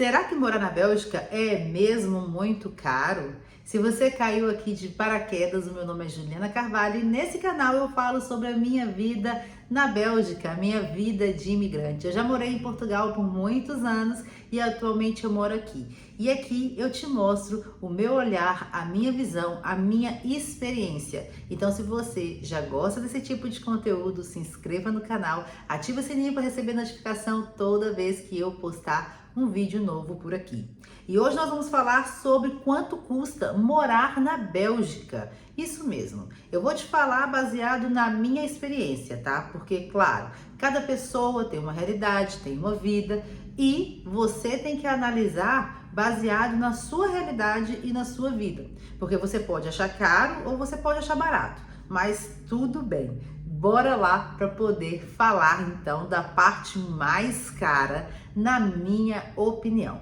Será que morar na Bélgica é mesmo muito caro? Se você caiu aqui de paraquedas, o meu nome é Juliana Carvalho e nesse canal eu falo sobre a minha vida na Bélgica, a minha vida de imigrante. Eu já morei em Portugal por muitos anos e atualmente eu moro aqui. E aqui eu te mostro o meu olhar, a minha visão, a minha experiência. Então, se você já gosta desse tipo de conteúdo, se inscreva no canal, ativa o sininho para receber notificação toda vez que eu postar um vídeo novo por aqui. E hoje nós vamos falar sobre quanto custa morar na Bélgica. Isso mesmo, eu vou te falar baseado na minha experiência, tá? Porque, claro, cada pessoa tem uma realidade, tem uma vida e você tem que analisar baseado na sua realidade e na sua vida. Porque você pode achar caro ou você pode achar barato, mas tudo bem. Bora lá para poder falar então da parte mais cara, na minha opinião.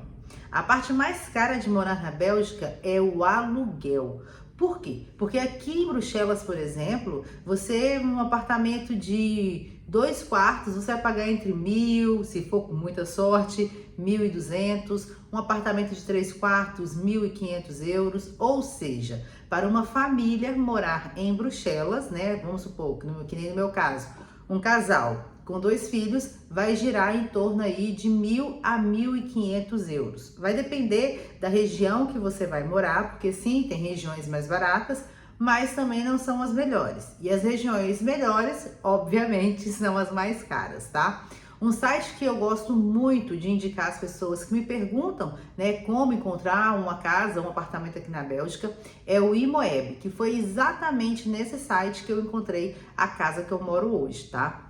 A parte mais cara de morar na Bélgica é o aluguel. Por quê? Porque aqui em Bruxelas, por exemplo, você num apartamento de 2 quartos, você vai pagar entre 1.000, se for com muita sorte, 1.200, um apartamento de 3 quartos, 1.500 euros, ou seja, para uma família morar em Bruxelas, né, vamos supor, que nem no meu caso, um casal com 2 filhos vai girar em torno aí de 1.000 a 1.500 euros. Vai depender da região que você vai morar, porque sim, tem regiões mais baratas, mas também não são as melhores. E as regiões melhores, obviamente, são as mais caras, tá? Um site que eu gosto muito de indicar às pessoas que me perguntam, né, como encontrar uma casa, um apartamento aqui na Bélgica, é o Imoeb, que foi exatamente nesse site que eu encontrei a casa que eu moro hoje, tá?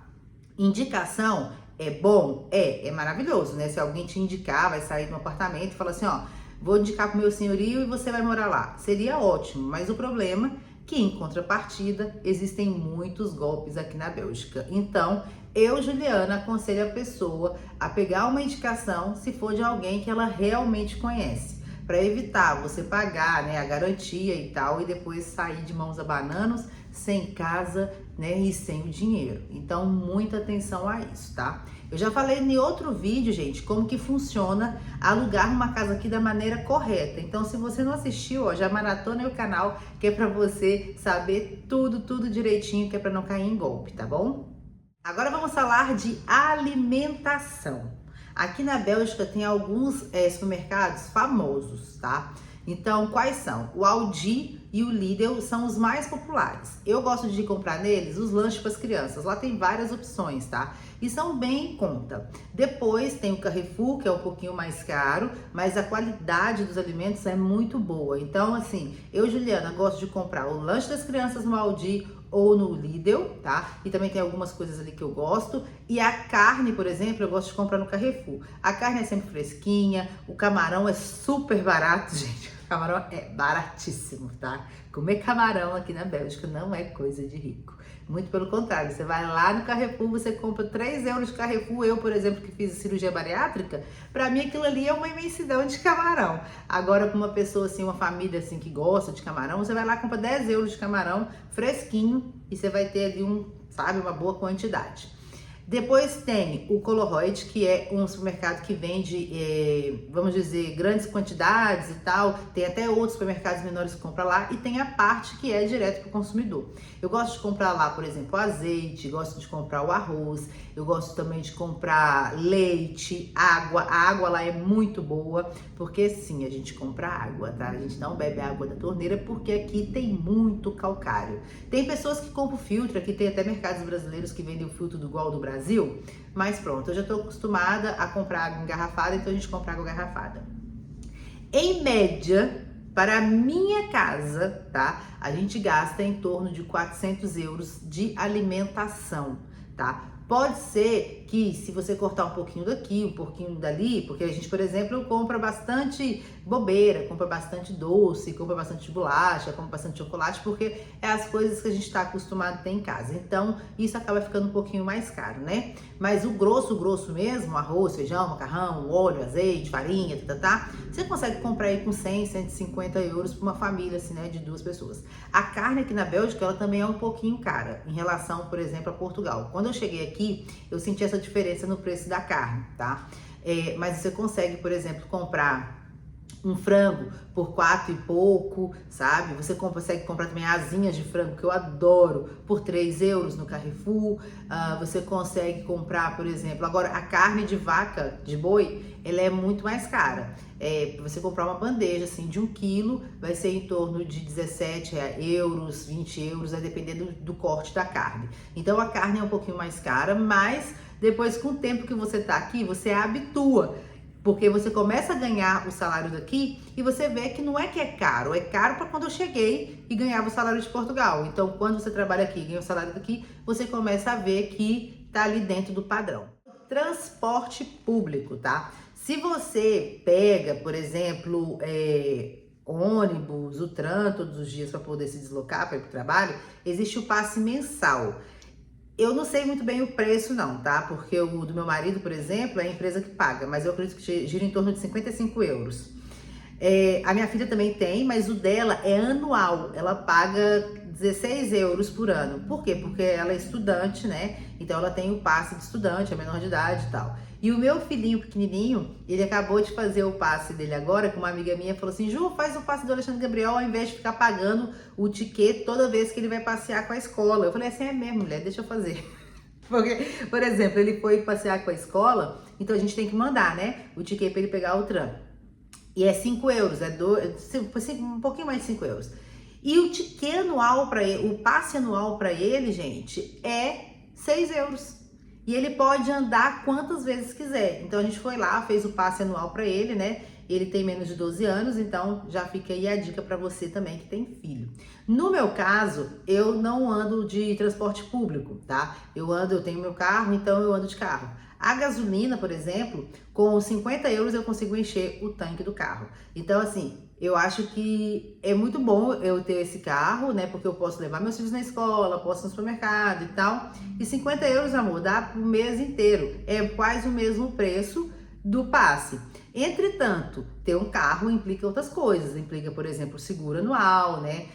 Indicação é bom? É maravilhoso, né? Se alguém te indicar, vai sair de um apartamento e falar assim, ó, vou indicar pro meu senhorio e você vai morar lá. Seria ótimo, mas o problema é que em contrapartida existem muitos golpes aqui na Bélgica. Então, eu, Juliana, aconselho a pessoa a pegar uma indicação se for de alguém que ela realmente conhece, para evitar você pagar, né, a garantia e tal, e depois sair de mãos abananas, sem casa, né, e sem o dinheiro. Então, muita atenção a isso, tá? Eu já falei em outro vídeo, gente, como que funciona alugar uma casa aqui da maneira correta. Então, se você não assistiu, ó, já maratona o canal, que é para você saber tudo direitinho, que é para não cair em golpe, tá bom? Agora vamos falar de alimentação. Aqui na Bélgica tem alguns supermercados famosos, tá? Então, quais são? O Aldi e o Lidl são os mais populares. Eu gosto de comprar neles os lanches para as crianças. Lá tem várias opções, tá? E são bem em conta. Depois tem o Carrefour, que é um pouquinho mais caro, mas a qualidade dos alimentos é muito boa. Então, assim, eu, Juliana, gosto de comprar o lanche das crianças no Aldi ou no Lidl, tá? E também tem algumas coisas ali que eu gosto. E a carne, por exemplo, eu gosto de comprar no Carrefour. A carne é sempre fresquinha, o camarão é super barato, gente. O camarão é baratíssimo, tá? Comer camarão aqui na Bélgica não é coisa de rico. Muito pelo contrário, você vai lá no Carrefour, você compra 3 euros de Carrefour. Eu, por exemplo, que fiz cirurgia bariátrica, pra mim aquilo ali é uma imensidão de camarão. Agora, para uma pessoa assim, uma família assim que gosta de camarão, você vai lá e compra 10 euros de camarão fresquinho e você vai ter ali uma boa quantidade. Depois tem o Colruyt, que é um supermercado que vende, vamos dizer, grandes quantidades e tal. Tem até outros supermercados menores que compram lá. E tem a parte que é direto para o consumidor. Eu gosto de comprar lá, por exemplo, azeite, gosto de comprar o arroz. Eu gosto também de comprar leite, água. A água lá é muito boa, porque sim, a gente compra água, tá? A gente não bebe água da torneira porque aqui tem muito calcário. Tem pessoas que compram filtro, aqui tem até mercados brasileiros que vendem o filtro igual do Brasil, mas pronto, eu já estou acostumada a comprar água engarrafada, então a gente compra água engarrafada. Em média, para a minha casa, tá? A gente gasta em torno de 400 euros de alimentação, tá? Pode ser que se você cortar um pouquinho daqui, um pouquinho dali, porque a gente, por exemplo, compra bastante bobeira, compra bastante doce, compra bastante bolacha, compra bastante chocolate, porque é as coisas que a gente está acostumado a ter em casa. Então, isso acaba ficando um pouquinho mais caro, né? Mas o grosso mesmo, arroz, feijão, macarrão, óleo, azeite, farinha, você consegue comprar aí com 100, 150 euros para uma família, assim, né, de 2 pessoas. A carne aqui na Bélgica, ela também é um pouquinho cara, em relação, por exemplo, a Portugal. Quando eu cheguei aqui, eu senti essa diferença no preço da carne, tá? Mas você consegue, por exemplo, comprar um frango por 4 e pouco, sabe? Você consegue comprar também asinhas de frango, que eu adoro, por 3 euros no Carrefour. Você consegue comprar, por exemplo, agora a carne de vaca, de boi, ela é muito mais cara. Você comprar uma bandeja assim de 1 quilo, vai ser em torno de 17 euros, 20 euros, vai depender do corte da carne. Então a carne é um pouquinho mais cara, mas depois, com o tempo que você tá aqui, você habitua. Porque você começa a ganhar o salário daqui e você vê que não é que é caro para quando eu cheguei e ganhava o salário de Portugal. Então, quando você trabalha aqui e ganha o salário daqui, você começa a ver que tá ali dentro do padrão. Transporte público, tá? Se você pega, por exemplo, ônibus, o tram todos os dias para poder se deslocar para ir para o trabalho, existe o passe mensal. Eu não sei muito bem o preço não, tá? Porque o do meu marido, por exemplo, é a empresa que paga, mas eu acredito que gira em torno de 55 euros. A minha filha também tem, mas o dela é anual, ela paga 16 euros por ano. Por quê? Porque ela é estudante, né? Então ela tem o passe de estudante, é menor de idade e tal. E o meu filhinho pequenininho, ele acabou de fazer o passe dele agora, que uma amiga minha falou assim, Ju, faz o passe do Alexandre Gabriel ao invés de ficar pagando o ticket toda vez que ele vai passear com a escola. Eu falei assim, é mesmo, mulher, deixa eu fazer. Porque, por exemplo, ele foi passear com a escola, então a gente tem que mandar, né, o ticket para ele pegar o tram. E é 5 euros, um pouquinho mais de 5 euros. E o ticket anual para ele, o passe anual para ele, gente, é 6 euros. E ele pode andar quantas vezes quiser. Então a gente foi lá, fez o passe anual para ele, né? Ele tem menos de 12 anos, então já fica aí a dica para você também que tem filho. No meu caso, eu não ando de transporte público, tá? Eu tenho meu carro, então eu ando de carro. A gasolina, por exemplo, com 50 euros eu consigo encher o tanque do carro. Então, assim, eu acho que é muito bom eu ter esse carro, né? Porque eu posso levar meus filhos na escola, posso ir no supermercado e tal. E 50 euros, amor, dá pro mês inteiro. É quase o mesmo preço do passe. Entretanto, ter um carro implica outras coisas. Implica, por exemplo, seguro anual, né?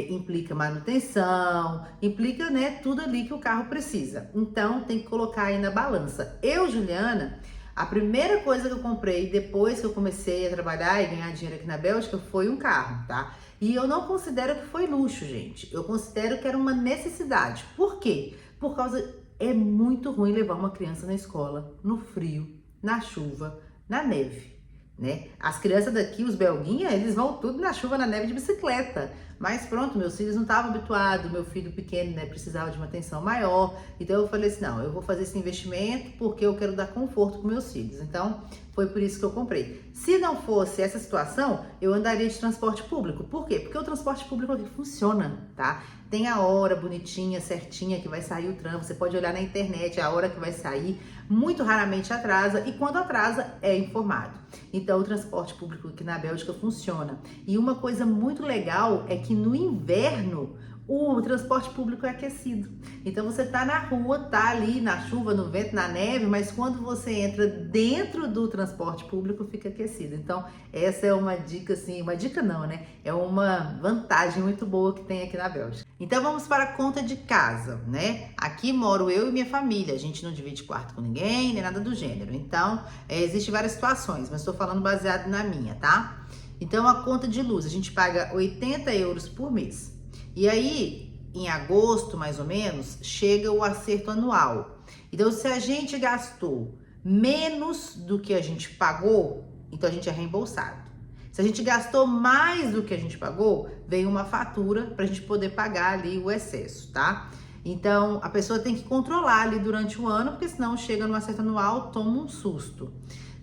Implica manutenção, implica, né, tudo ali que o carro precisa. Então, tem que colocar aí na balança. Eu, Juliana, a primeira coisa que eu comprei depois que eu comecei a trabalhar e ganhar dinheiro aqui na Bélgica foi um carro, tá? E eu não considero que foi luxo, gente. Eu considero que era uma necessidade. Por quê? Por causa... É muito ruim levar uma criança na escola, no frio, na chuva, na neve, né? As crianças daqui, os belguinhas, eles vão tudo na chuva, na neve de bicicleta. Mas pronto, meus filhos não estavam habituados, meu filho pequeno, né, precisava de uma atenção maior. Então eu falei assim, não, eu vou fazer esse investimento porque eu quero dar conforto para meus filhos. Então foi por isso que eu comprei. Se não fosse essa situação, eu andaria de transporte público. Por quê? Porque o transporte público aqui funciona, tá? Tem a hora bonitinha, certinha que vai sair o tram. Você pode olhar na internet a hora que vai sair. Muito raramente atrasa e quando atrasa é informado. Então o transporte público aqui na Bélgica funciona. E uma coisa muito legal é que no inverno o transporte público é aquecido. Então você tá na rua, tá ali na chuva, no vento, na neve, mas quando você entra dentro do transporte público fica aquecido. Então essa é uma dica assim, uma dica não, né? É uma vantagem muito boa que tem aqui na Bélgica. Então vamos para a conta de casa, né? Aqui moro eu e minha família, a gente não divide quarto com ninguém, nem nada do gênero. Então existem várias situações, mas estou falando baseado na minha, tá? Então a conta de luz, a gente paga 80 euros por mês. E aí, em agosto, mais ou menos, chega o acerto anual. Então, se a gente gastou menos do que a gente pagou, então a gente é reembolsado. Se a gente gastou mais do que a gente pagou, vem uma fatura para a gente poder pagar ali o excesso, tá? Então, a pessoa tem que controlar ali durante o ano, porque senão chega no acerto anual, toma um susto.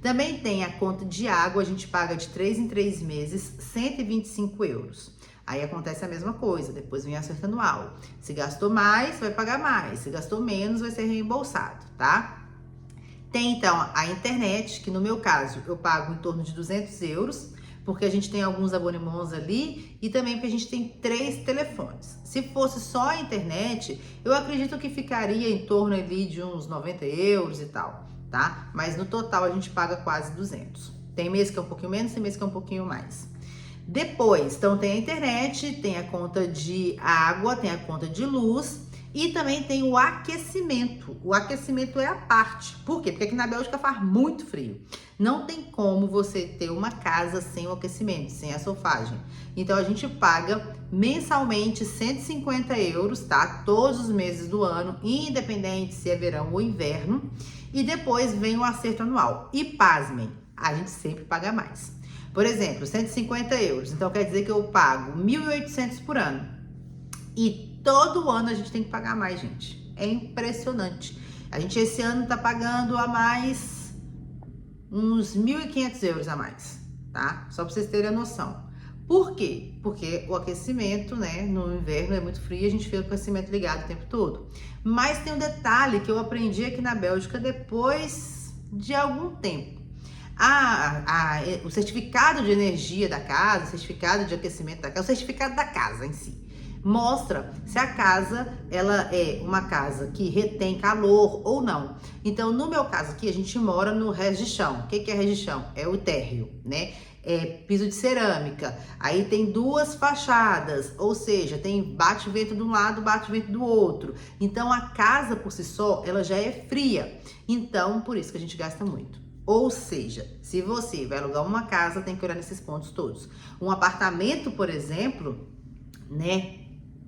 Também tem a conta de água, a gente paga de 3 em 3 meses, 125 euros. Aí acontece a mesma coisa, depois vem acerto anual. Se gastou mais, vai pagar mais. Se gastou menos, vai ser reembolsado, tá? Tem então a internet, que no meu caso eu pago em torno de 200 euros, porque a gente tem alguns abonnements ali e também porque a gente tem 3 telefones. Se fosse só a internet, eu acredito que ficaria em torno ali de uns 90 euros e tal, tá? Mas no total a gente paga quase 200. Tem mês que é um pouquinho menos, tem mês que é um pouquinho mais. Depois, então tem a internet, tem a conta de água, tem a conta de luz E também tem o aquecimento. O aquecimento é a parte. Por quê? Porque aqui na Bélgica faz muito frio. Não tem como você ter uma casa sem o aquecimento, sem a sofagem. Então a gente paga mensalmente 150 euros, tá? Todos os meses do ano, independente se é verão ou inverno. E depois vem o acerto anual. E pasmem, a gente sempre paga mais. Por exemplo, 150 euros. Então quer dizer que eu pago 1.800 por ano. E todo ano a gente tem que pagar mais, gente. É impressionante. A gente esse ano tá pagando a mais uns 1.500 euros a mais, tá? Só pra vocês terem a noção. Por quê? Porque o aquecimento, né, no inverno é muito frio e a gente fica com o aquecimento ligado o tempo todo. Mas tem um detalhe que eu aprendi aqui na Bélgica depois de algum tempo. O certificado de energia da casa, o certificado de aquecimento da casa, o certificado da casa em si, mostra se a casa ela é uma casa que retém calor ou não. Então, no meu caso aqui, a gente mora no res de chão. O que é res de chão? É o térreo, né? É piso de cerâmica. Aí tem duas fachadas, ou seja, tem bate-vento de um lado, bate-vento do outro. Então, a casa por si só, ela já é fria. Então, por isso que a gente gasta muito. Ou seja, se você vai alugar uma casa, tem que olhar nesses pontos todos. Um apartamento, por exemplo, né,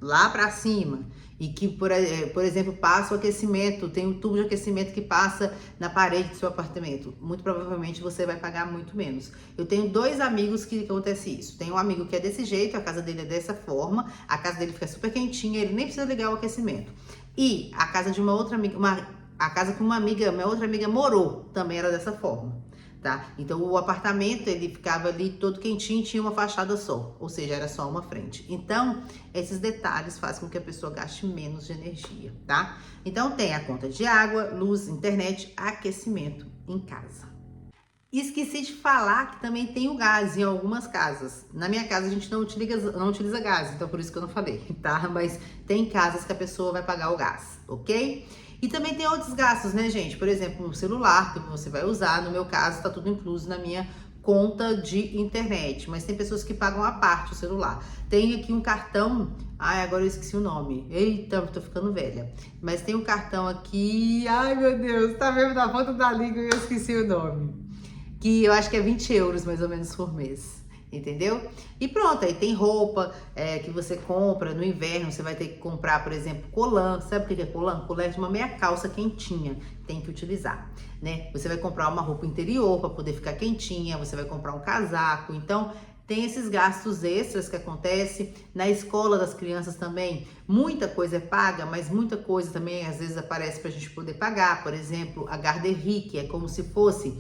lá para cima, e que, por exemplo, passa o aquecimento, tem um tubo de aquecimento que passa na parede do seu apartamento, muito provavelmente você vai pagar muito menos. Eu tenho dois amigos que acontece isso. Tem um amigo que é desse jeito, a casa dele é dessa forma, a casa dele fica super quentinha, ele nem precisa ligar o aquecimento. E a casa de uma outra amiga, a casa que minha outra amiga morou, também era dessa forma. Tá? Então o apartamento ele ficava ali todo quentinho, tinha uma fachada só, ou seja, era só uma frente. Então esses detalhes fazem com que a pessoa gaste menos de energia, tá? Então tem a conta de água, luz, internet, aquecimento em casa. Esqueci de falar que também tem o gás em algumas casas. Na minha casa a gente não utiliza gás, então por isso que eu não falei, tá? Mas tem casas que a pessoa vai pagar o gás, ok? E também tem outros gastos, né, gente? Por exemplo, o celular que você vai usar. No meu caso, tá tudo incluso na minha conta de internet. Mas tem pessoas que pagam à parte o celular. Tem aqui um cartão. Ai, agora eu esqueci o nome. Eita, tô ficando velha. Mas tem um cartão aqui. Ai, meu Deus, tá vendo na ponta da língua e eu esqueci o nome. Que eu acho que é 20 euros mais ou menos por mês. Entendeu? E pronto, aí tem roupa que você compra no inverno, você vai ter que comprar, por exemplo, colã. Sabe o que é colã? Colã é de uma meia calça quentinha, tem que utilizar, né? Você vai comprar uma roupa interior para poder ficar quentinha, você vai comprar um casaco. Então, tem esses gastos extras que acontecem na escola das crianças também. Muita coisa é paga, mas muita coisa também às vezes aparece para a gente poder pagar. Por exemplo, a garderie, que é como se fosse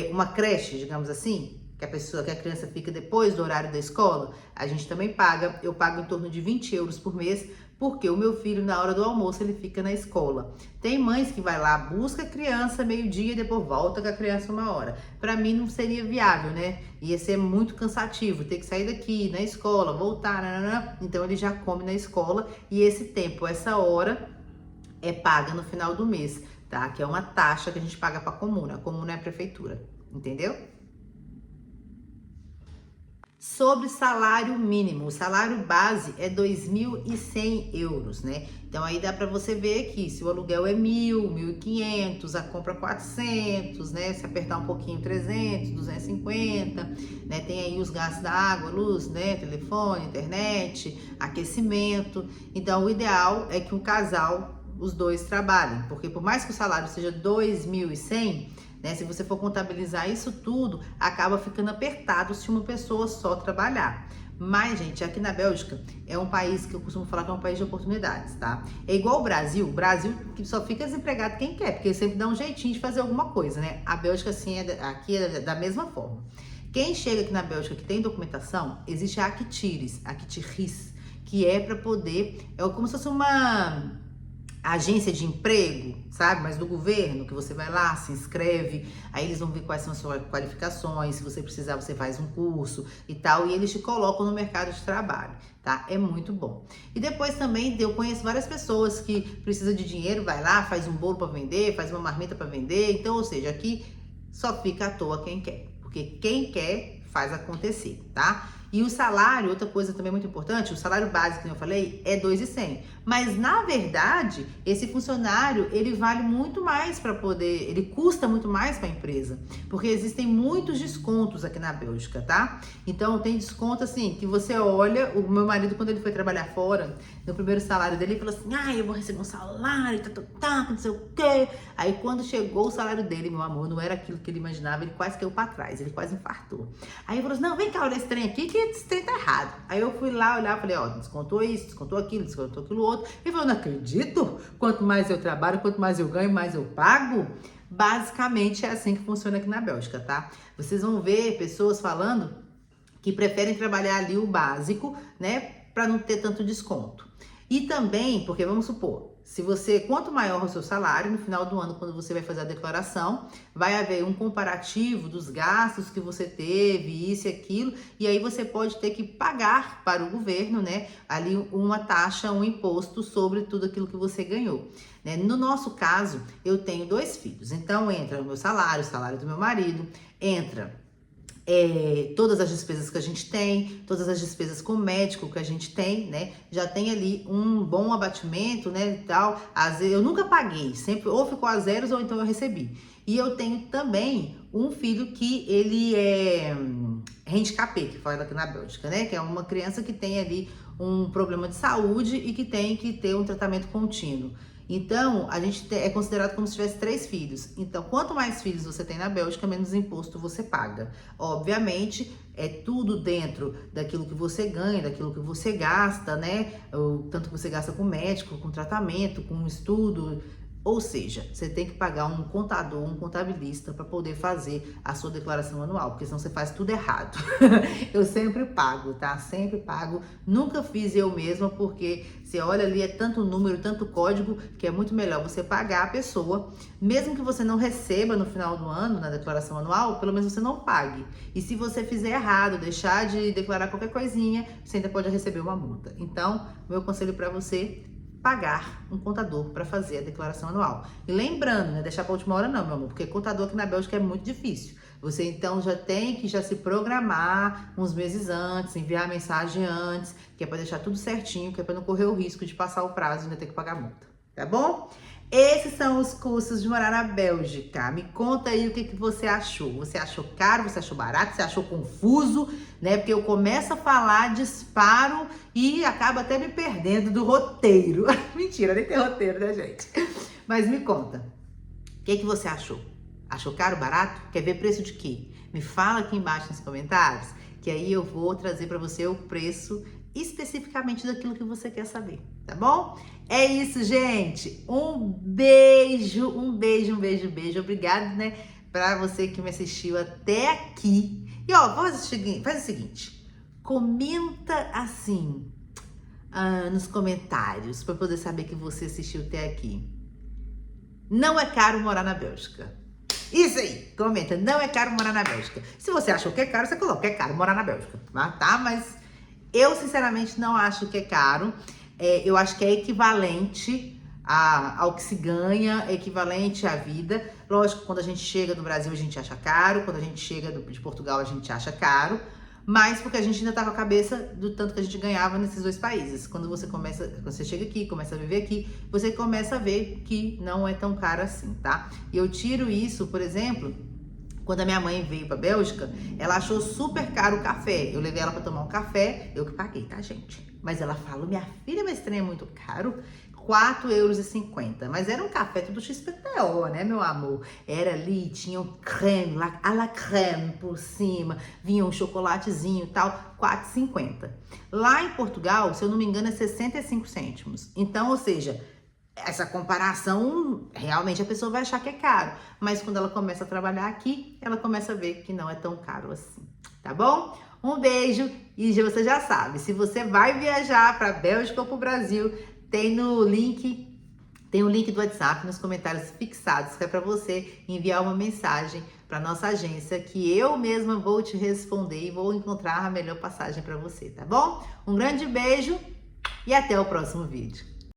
uma creche, digamos assim, que a criança fica depois do horário da escola, a gente também paga. Eu pago em torno de 20 euros por mês, porque o meu filho, na hora do almoço, ele fica na escola. Tem mães que vai lá, busca a criança meio-dia e depois volta com a criança 1 hora. Para mim não seria viável, né? Ia ser muito cansativo, ter que sair daqui, na escola, voltar, nanana. Então ele já come na escola e esse tempo, essa hora, é paga no final do mês, tá? Que é uma taxa que a gente paga para a comuna é a prefeitura, entendeu? Sobre salário mínimo, o salário base é 2.100 euros, né? Então aí dá para você ver aqui, se o aluguel é 1.000, 1.500, a compra 400, né? Se apertar um pouquinho 300, 250, né? Tem aí os gastos da água, luz, né? Telefone, internet, aquecimento. Então o ideal é que um casal, os dois trabalhem, porque por mais que o salário seja 2.100, né, se você for contabilizar isso tudo, acaba ficando apertado se uma pessoa só trabalhar. Mas, gente, aqui na Bélgica é um país que eu costumo falar que é um país de oportunidades, tá? É igual o Brasil que só fica desempregado quem quer, porque sempre dá um jeitinho de fazer alguma coisa, né? A Bélgica, assim, aqui é da mesma forma. Quem chega aqui na Bélgica que tem documentação, existe a Actiris, que é para poder, é como se fosse uma agência de emprego, sabe? Mas do governo, que você vai lá, se inscreve, aí eles vão ver quais são as suas qualificações, se você precisar, você faz um curso e tal, e eles te colocam no mercado de trabalho, tá? É muito bom. E depois também, eu conheço várias pessoas que precisam de dinheiro, vai lá, faz um bolo para vender, faz uma marmita para vender, então, ou seja, aqui só fica à toa quem quer, porque quem quer faz acontecer, tá? E o salário, outra coisa também muito importante, o salário básico, como eu falei, é 2.100. Mas, na verdade, esse funcionário, ele vale muito mais para poder, ele custa muito mais para a empresa, porque existem muitos descontos aqui na Bélgica, tá? Então, tem desconto, assim, que você olha, o meu marido, quando ele foi trabalhar fora, no primeiro salário dele, ele falou assim, eu vou receber um salário, não sei o quê. Aí, quando chegou o salário dele, meu amor, não era aquilo que ele imaginava, ele quase caiu para trás, ele quase infartou. Aí, ele falou assim, não, vem cá, olha esse trem aqui, que esse trem tá errado. Aí, eu fui lá olhar, falei, ó, descontou isso, descontou aquilo outro. Ele falou, não acredito, quanto mais eu trabalho, quanto mais eu ganho, mais eu pago. Basicamente é assim que funciona aqui na Bélgica, tá? Vocês vão ver pessoas falando que preferem trabalhar ali o básico, né, para não ter tanto desconto. E também, porque vamos supor, se você, quanto maior o seu salário, no final do ano, quando você vai fazer a declaração, vai haver um comparativo dos gastos que você teve, isso e aquilo, e aí você pode ter que pagar para o governo, né, ali uma taxa, um imposto sobre tudo aquilo que você ganhou. Né? No nosso caso, eu tenho 2 filhos, então entra o meu salário, o salário do meu marido, entra todas as despesas que a gente tem, todas as despesas com médico que a gente tem, né? Já tem ali um bom abatimento, né? E tal. Às vezes, eu nunca paguei, sempre ou ficou a zeros ou então eu recebi. E eu tenho também um filho que ele é handicapé, que fala aqui na Bélgica, né? Que é uma criança que tem ali um problema de saúde e que tem que ter um tratamento contínuo. Então, a gente é considerado como se tivesse 3 filhos. Então, quanto mais filhos você tem na Bélgica, menos imposto você paga. Obviamente, é tudo dentro daquilo que você ganha, daquilo que você gasta, né? O tanto que você gasta com médico, com tratamento, com estudo. Ou seja, você tem que pagar um contador, um contabilista para poder fazer a sua declaração anual, porque senão você faz tudo errado. Eu sempre pago, tá? Sempre pago. Nunca fiz eu mesma, porque você olha ali, é tanto número, tanto código, que é muito melhor você pagar a pessoa, mesmo que você não receba no final do ano, na declaração anual, pelo menos você não pague. E se você fizer errado, deixar de declarar qualquer coisinha, você ainda pode receber uma multa. Então, meu conselho para você, pagar um contador para fazer a declaração anual. E lembrando, não é deixar para a última hora não, meu amor, porque contador aqui na Bélgica é muito difícil. Você então já tem que se programar uns meses antes, enviar a mensagem antes, que é para deixar tudo certinho, que é para não correr o risco de passar o prazo e ainda ter que pagar multa, tá bom? Esses são os custos de morar na Bélgica. Me conta aí o que você achou. Você achou caro? Você achou barato? Você achou confuso? Né? Porque eu começo a falar, disparo e acabo até me perdendo do roteiro. Mentira, nem tem roteiro, né, gente? Mas me conta, o que você achou? Achou caro, barato? Quer ver preço de quê? Me fala aqui embaixo nos comentários, que aí eu vou trazer para você o preço especificamente daquilo que você quer saber, tá bom? É isso, gente. Um beijo. Obrigada, né, pra você que me assistiu até aqui. E ó, faz o seguinte, comenta assim nos comentários para poder saber que você assistiu até aqui. Não é caro morar na Bélgica. Isso aí, comenta, não é caro morar na Bélgica. Se você achou que é caro, você coloca, é caro morar na Bélgica, tá? Mas eu, sinceramente, não acho que é caro. Eu acho que é equivalente ao que se ganha, equivalente à vida. Lógico, quando a gente chega do Brasil, a gente acha caro. Quando a gente chega de Portugal, a gente acha caro. Mas porque a gente ainda tá com a cabeça do tanto que a gente ganhava nesses 2 países. Quando você chega aqui, começa a viver aqui, você começa a ver que não é tão caro assim, tá? E eu tiro isso, por exemplo, quando a minha mãe veio pra Bélgica, ela achou super caro o café. Eu levei ela pra tomar um café, eu que paguei, tá, gente? Mas ela falou, minha filha, mas esse trem é muito caro. 4,50 €. Mas era um café tudo XPTO, né, meu amor? Era ali, tinha um creme, à la creme por cima, vinha um chocolatezinho e tal, 4,50 €. Lá em Portugal, se eu não me engano, é 65 cêntimos. Então, ou seja, essa comparação, realmente a pessoa vai achar que é caro. Mas quando ela começa a trabalhar aqui, ela começa a ver que não é tão caro assim, tá bom? Um beijo e você já sabe, se você vai viajar para Bélgica ou para o Brasil, tem o link do WhatsApp nos comentários fixados, que é para você enviar uma mensagem para nossa agência, que eu mesma vou te responder e vou encontrar a melhor passagem para você, tá bom? Um grande beijo e até o próximo vídeo.